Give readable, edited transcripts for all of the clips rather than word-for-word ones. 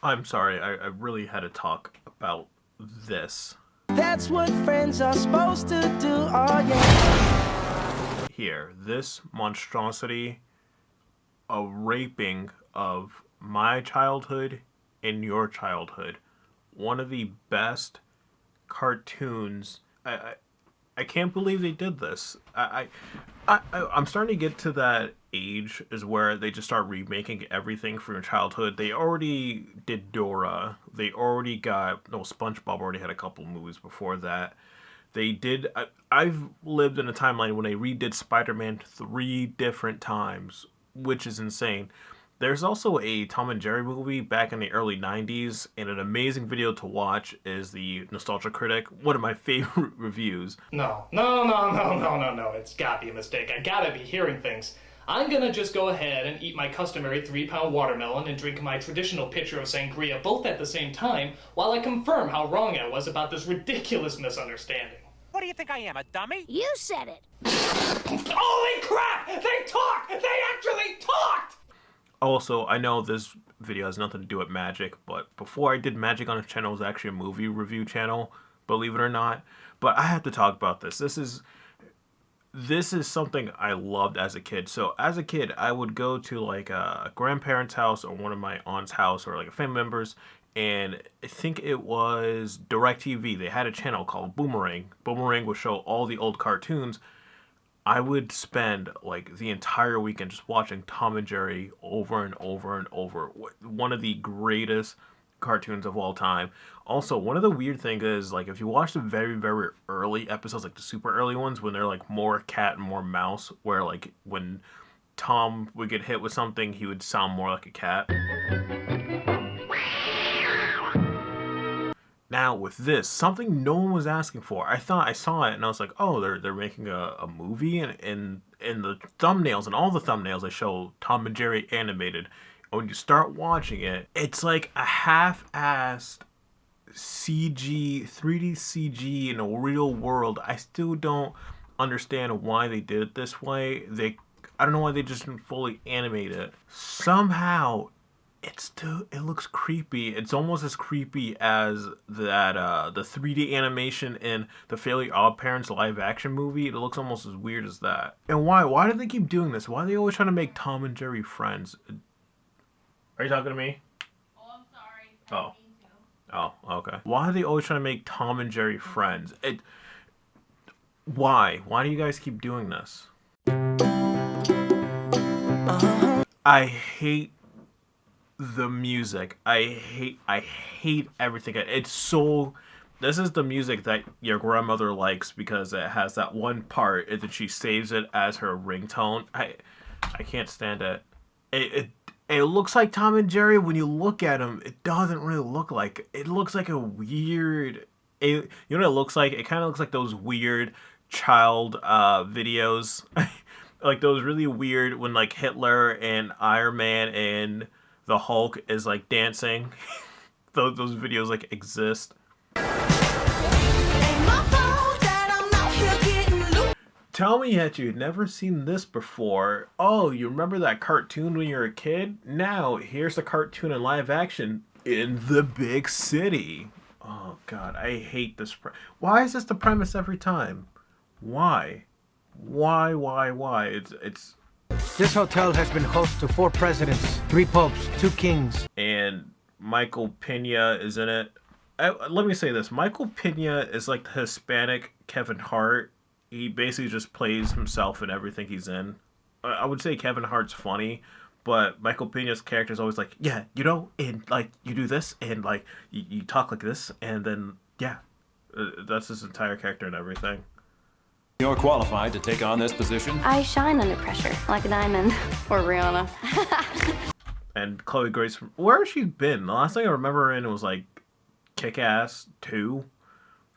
I'm sorry, I really had to talk about this. That's what friends are supposed to do, oh yeah. Here, this monstrosity, a raping of my childhood and your childhood. One of the best cartoons. I can't believe they did this. I'm starting to get to that age is where they just start remaking everything from your childhood. They already did Dora. They already got SpongeBob already had a couple movies before that. They did. I've lived in a timeline when they redid Spider-Man 3 different times, which is insane. There's also a Tom and Jerry movie back in the early 90s, and an amazing video to watch is the Nostalgia Critic, one of my favorite reviews. No. It's gotta be a mistake. I gotta be hearing things. I'm gonna just go ahead and eat my customary 3-pound watermelon and drink my traditional pitcher of sangria both at the same time while I confirm how wrong I was about this ridiculous misunderstanding. What do you think I am, a dummy? You said it. Holy crap! They talked! They actually talked! Also, I know this video has nothing to do with magic, but before I did magic on this channel, it was actually a movie review channel, believe it or not. But I have to talk about this. This is something I loved as a kid. So as a kid, I would go to like a grandparent's house or one of my aunt's house or like a family member's, and I think it was DirecTV. They had a channel called Boomerang. Boomerang would show all the old cartoons. I would spend like the entire weekend just watching Tom and Jerry over and over and over. One of the greatest cartoons of all time. Also, one of the weird things is like if you watch the very, very early episodes, like the super early ones, when they're like more cat and more mouse, where like when Tom would get hit with something, he would sound more like a cat. Now with this, something no one was asking for. I thought I saw it and I was like, oh, they're making a movie, and in the thumbnails and all the thumbnails they show Tom and Jerry animated. And when you start watching it, it's like a half-assed CG, 3D CG in a real world. I still don't understand why they did it this way. I don't know why they just didn't fully animate it. Somehow it looks creepy. It's almost as creepy as that the 3D animation in the Fairly Odd Parents live action movie. It looks almost as weird as that. And why do they keep doing this? Why are they always trying to make Tom and Jerry friends? Are you talking to me? Oh, I'm sorry. Oh. Oh, okay. Why are they always trying to make Tom and Jerry friends? Why? Why do you guys keep doing this? I hate the music. I hate everything. This is the music that your grandmother likes because it has that one part and then she saves it as her ringtone. I can't stand it. It looks like Tom and Jerry. When you look at them, it doesn't really look like it. Looks like a weird, you know what it looks like? It kind of looks like those weird child videos. Like those really weird when like Hitler and Iron Man and the Hulk is like dancing. those videos like exist. Tell me that you've never seen this before. Oh, you remember that cartoon when you were a kid? Now here's a cartoon in live action in the big city. Oh god, I hate this. Why is this the premise every time? Why? It's This hotel has been host to 4 presidents, 3 popes, 2 kings. And Michael Pena is in it. Let me say this. Michael Pena is like the Hispanic Kevin Hart. He basically just plays himself in everything he's in. I would say Kevin Hart's funny, but Michael Pena's character is always like, yeah, you know, and like you do this, and like you talk like this, and then, yeah. That's his entire character and everything. You're qualified to take on this position. I shine under pressure, like a diamond. Or Rihanna. And Chloe Grace, where has she been? The last thing I remember her in was like Kick-Ass 2.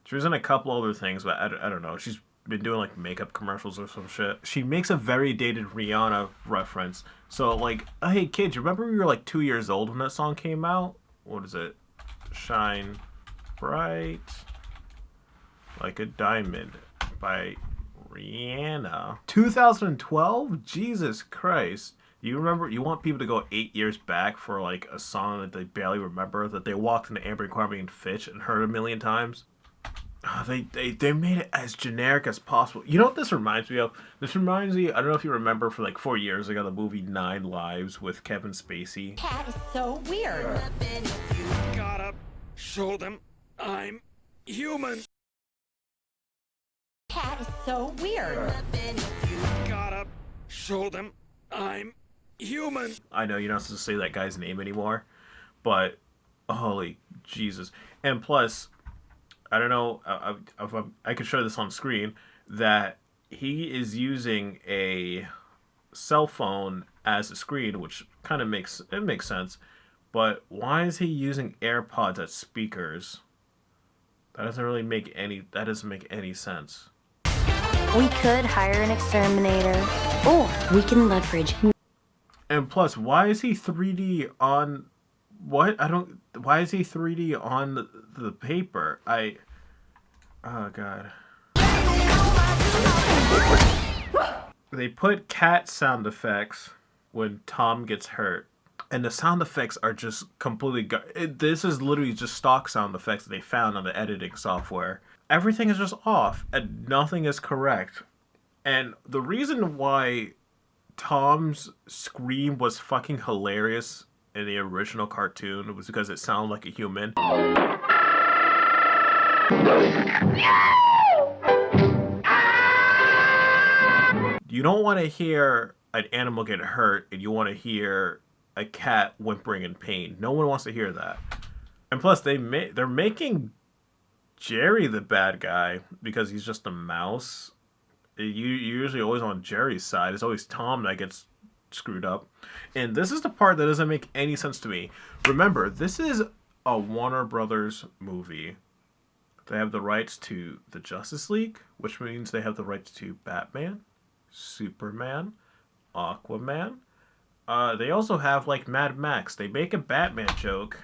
She was in a couple other things, but I don't know. She's been doing like makeup commercials or some shit. She makes a very dated Rihanna reference. So like, hey kids, remember you were like 2 years old when that song came out? What is it? Shine Bright Like a Diamond by Rihanna. 2012? Jesus Christ. You remember? You want people to go 8 years back for like a song that they barely remember, that they walked into Abercrombie and Fitch and heard a million times. They made it as generic as possible. You know what this reminds me of? This reminds me, I don't know if you remember, for like 4 years ago, the movie 9 Lives with Kevin Spacey. Cat is so weird. Gotta show them I'm human. Cat is so weird. Gotta show them I'm human. I know you're not supposed to say that guy's name anymore, but holy Jesus. And plus, I don't know if I could show this on screen, that he is using a cell phone as a screen, which kind of makes sense. But why is he using AirPods as speakers? That doesn't make any sense. We could hire an exterminator, or we can leverage. And plus, why is he 3D on what? Why is he 3D on the paper? Oh god. They put cat sound effects when Tom gets hurt. And the sound effects are just completely... This is literally just stock sound effects that they found on the editing software. Everything is just off, and nothing is correct. And the reason why Tom's scream was fucking hilarious in the original cartoon was because it sounded like a human. You don't want to hear an animal get hurt, and you want to hear a cat whimpering in pain. No one wants to hear that. And plus, they're making Jerry the bad guy because he's just a mouse. You're usually always on Jerry's side. It's always Tom that gets screwed up. And this is the part that doesn't make any sense to me. Remember, this is a Warner Brothers movie. They have the rights to the Justice League, which means they have the rights to Batman, Superman, Aquaman. They also have, like, Mad Max. They make a Batman joke.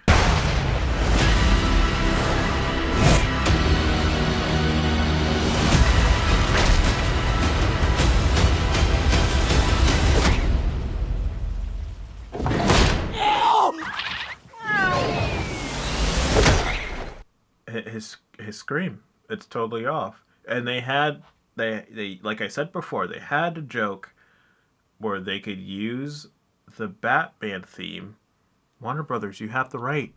His scream. It's totally off. And they like I said before, they had a joke where they could use the Batman theme. Warner Brothers, you have the right.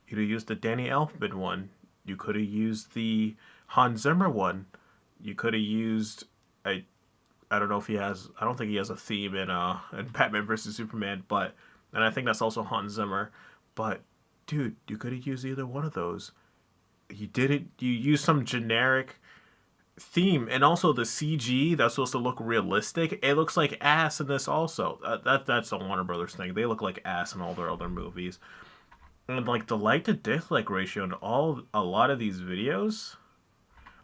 You could have used the Danny Elfman one. You could have used the Hans Zimmer one. You could have used I don't know if he has. I don't think he has a theme in Batman vs Superman, and I think that's also Hans Zimmer. But dude, you could have used either one of those. You didn't. You used some generic theme, and also the CG that's supposed to look realistic. It looks like ass in this also. That's a Warner Brothers thing. They look like ass in all their other movies. And like the like to dislike ratio in a lot of these videos,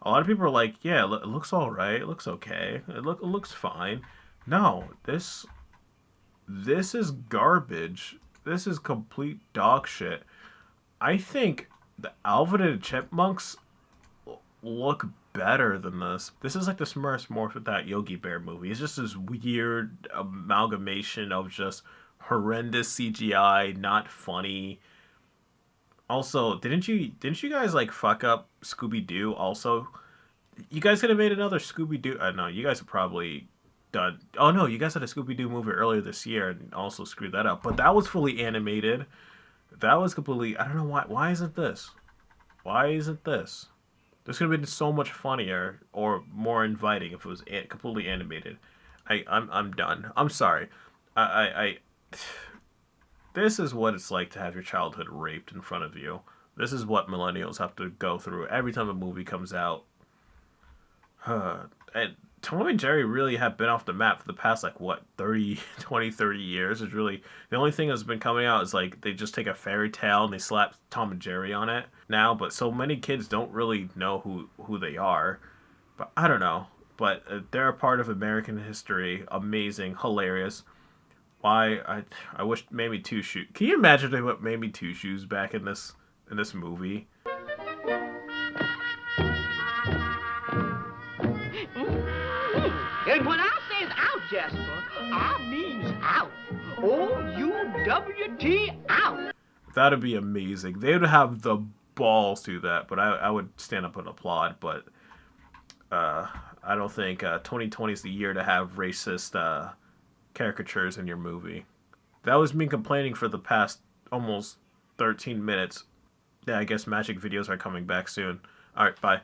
a lot of people are like, yeah, it looks all right. It looks okay. It looks fine. No, this is garbage. This is complete dog shit. I think the Alvin and the Chipmunks look better than this. This is like the Smurfs morphed with that Yogi Bear movie. It's just this weird amalgamation of just horrendous CGI, not funny. Also, didn't you guys like fuck up Scooby-Doo also? You guys could have made another Scooby-Doo. No, you guys have probably done... Oh no, you guys had a Scooby-Doo movie earlier this year and also screwed that up. But that was fully animated. That was completely... I don't know why. Why isn't this? Why isn't this? This could have been so much funnier or more inviting if it was completely animated. I'm done. I'm sorry. This is what it's like to have your childhood raped in front of you. This is what millennials have to go through every time a movie comes out. And Tom and Jerry really have been off the map for the past, 30 years. It's really... The only thing that's been coming out is, they just take a fairy tale and they slap Tom and Jerry on it now. But so many kids don't really know who they are. But I don't know. But they're a part of American history. Amazing. Hilarious. Why... I wish maybe Two Shoes... Can you imagine they put maybe Two Shoes back in this movie? And when I says out, Jasper, I means out. OUWT out! That'd be amazing. They would have the balls to that, but I would stand up and applaud. But I don't think 2020 is the year to have racist caricatures in your movie. That was me complaining for the past almost 13 minutes. Yeah, I guess magic videos are coming back soon. Alright, bye.